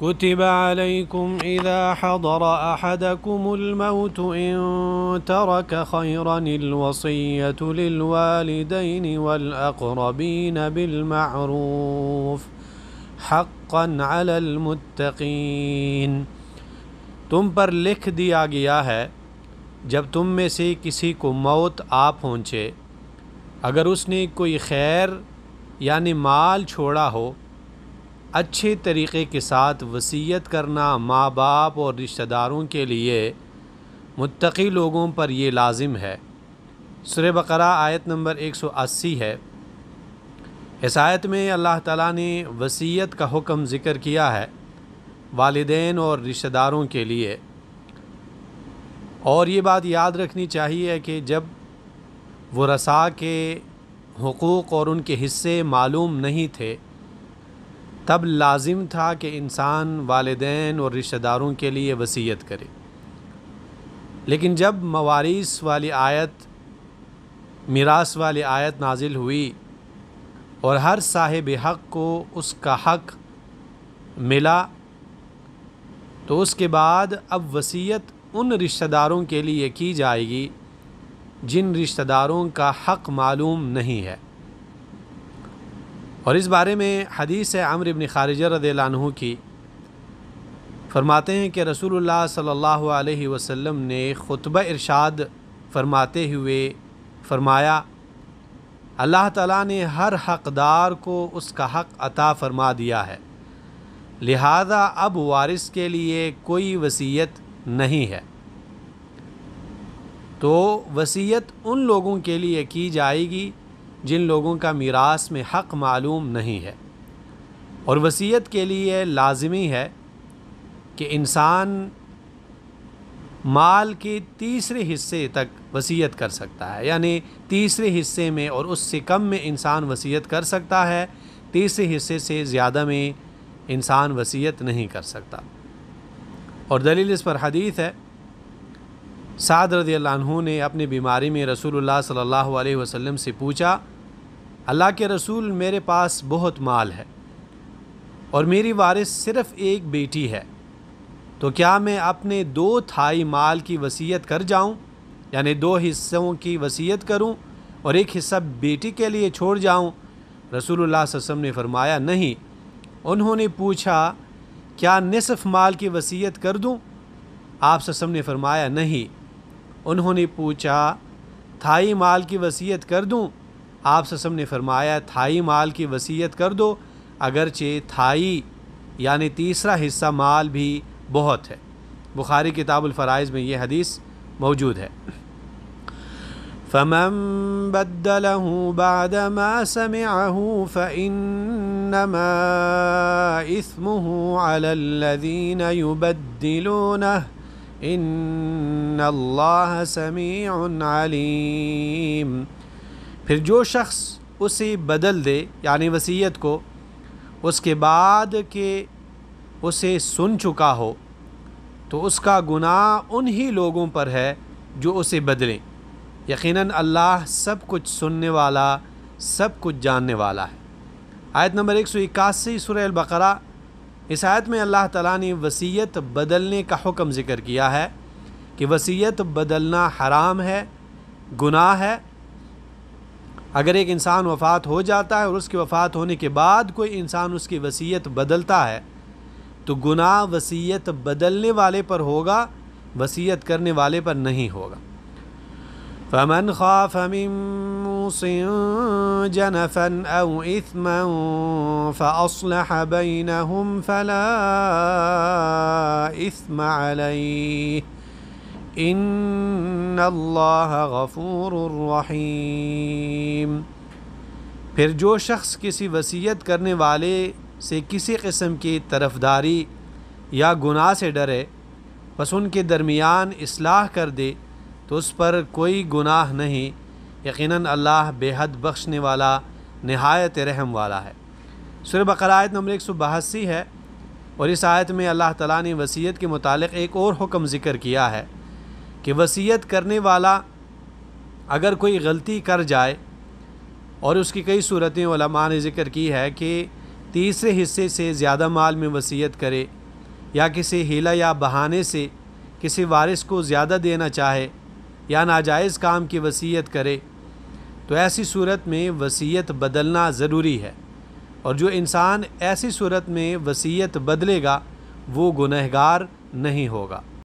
كتب عليكم إذا حضر أحدكم الموت إن ترك خيرا الوصية للوالدين والأقربين بالمعروف حقا على المتقين۔ تم پر لکھ دیا گیا ہے جب تم میں سے کسی کو موت آ پہنچے، اگر اس نے کوئی خیر یعنی مال چھوڑا ہو، اچھے طریقے کے ساتھ وصیت کرنا ماں باپ اور رشتہ داروں کے لیے متقی لوگوں پر یہ لازم ہے۔ سورہ بقرہ آیت نمبر 180 ہے۔ اس آیت میں اللہ تعالیٰ نے وصیت کا حکم ذکر کیا ہے والدین اور رشتہ داروں کے لیے، اور یہ بات یاد رکھنی چاہیے کہ جب ورثاء کے حقوق اور ان کے حصے معلوم نہیں تھے تب لازم تھا کہ انسان والدین اور رشتہ داروں کے لیے وصیت کرے، لیکن جب میراث والی آیت نازل ہوئی اور ہر صاحب حق کو اس کا حق ملا تو اس کے بعد اب وصیت ان رشتہ داروں کے لیے کی جائے گی جن رشتہ داروں کا حق معلوم نہیں ہے۔ اور اس بارے میں حدیث عمرو بن خارجہ رضی اللہ عنہ کی فرماتے ہیں کہ رسول اللہ صلی اللہ علیہ وسلم نے خطبہ ارشاد فرماتے ہوئے فرمایا، اللہ تعالیٰ نے ہر حقدار کو اس کا حق عطا فرما دیا ہے، لہذا اب وارث کے لیے کوئی وصیت نہیں ہے۔ تو وصیت ان لوگوں کے لیے کی جائے گی جن لوگوں کا میراث میں حق معلوم نہیں ہے، اور وصیت کے لیے لازمی ہے کہ انسان مال کے تیسرے حصے تک وصیت کر سکتا ہے، یعنی تیسرے حصے میں اور اس سے کم میں انسان وصیت کر سکتا ہے، تیسرے حصے سے زیادہ میں انسان وصیت نہیں کر سکتا۔ اور دلیل اس پر حدیث ہے، سعد رضی اللہ عنہ نے اپنی بیماری میں رسول اللہ صلی اللہ علیہ وسلم سے پوچھا، اللہ کے رسول میرے پاس بہت مال ہے اور میری وارث صرف ایک بیٹی ہے، تو کیا میں اپنے 2/3 مال کی وصیت کر جاؤں، یعنی 2 حصوں کی وصیت کروں اور ایک حصہ بیٹی کے لیے چھوڑ جاؤں؟ رسول اللہ صلی اللہ علیہ وسلم نے فرمایا نہیں۔ انہوں نے پوچھا کیا نصف مال کی وصیت کر دوں؟ آپ صلی اللہ علیہ وسلم نے فرمایا نہیں۔ انہوں نے پوچھا 1/3 مال کی وصیت کر دوں؟ آپ صلی اللہ علیہ وسلم نے فرمایا 1/3 مال کی وصیت کر دو، اگرچہ 1/3 یعنی تیسرا حصہ مال بھی بہت ہے۔ بخاری کتاب الفرائض میں یہ حدیث موجود ہے۔ فَمَن بَدَّلَهُ بَعْدَمَا سَمِعَهُ فَإِنَّمَا إِثْمُهُ عَلَى الَّذِينَ يُبَدِّلُونَهُ ان اللہ سمیع علیم۔ پھر جو شخص اسے بدل دے یعنی وصیت کو اس کے بعد کہ اسے سن چکا ہو تو اس کا گناہ انہی لوگوں پر ہے جو اسے بدلیں، یقیناً اللہ سب کچھ سننے والا سب کچھ جاننے والا ہے۔ آیت نمبر 181 سورہ البقرہ۔ اس آیت میں اللہ تعالیٰ نے وصیت بدلنے کا حکم ذکر کیا ہے کہ وصیت بدلنا حرام ہے، گناہ ہے۔ اگر ایک انسان وفات ہو جاتا ہے اور اس کی وفات ہونے کے بعد کوئی انسان اس کی وصیت بدلتا ہے تو گناہ وصیت بدلنے والے پر ہوگا، وصیت کرنے والے پر نہیں ہوگا۔ فَمَنْ خَافَ مِن مُّوصٍ جَنَفًا أَوْ إِثْمًا فَأَصْلَحَ بَيْنَهُمْ فَلَا إِثْمَ عَلَيْهِ إِنَّ اللَّهَ غَفُورٌ رَّحِيمٌ۔ پھر جو شخص کسی وصیت کرنے والے سے کسی قسم کی طرفداری یا گناہ سے ڈرے بس ان کے درمیان اصلاح کر دے تو اس پر کوئی گناہ نہیں، یقیناً اللہ بے حد بخشنے والا نہایت رحم والا ہے۔ سورہ بقرہ آیت نمبر 182 ہے، اور اس آیت میں اللہ تعالیٰ نے وصیت کے متعلق ایک اور حکم ذکر کیا ہے کہ وصیت کرنے والا اگر کوئی غلطی کر جائے، اور اس کی کئی صورتیں علماء نے ذکر کی ہے کہ تیسرے حصے سے زیادہ مال میں وصیت کرے یا کسی ہیلا یا بہانے سے کسی وارث کو زیادہ دینا چاہے یا ناجائز کام کی وصیت کرے تو ایسی صورت میں وصیت بدلنا ضروری ہے، اور جو انسان ایسی صورت میں وصیت بدلے گا وہ گنہگار نہیں ہوگا۔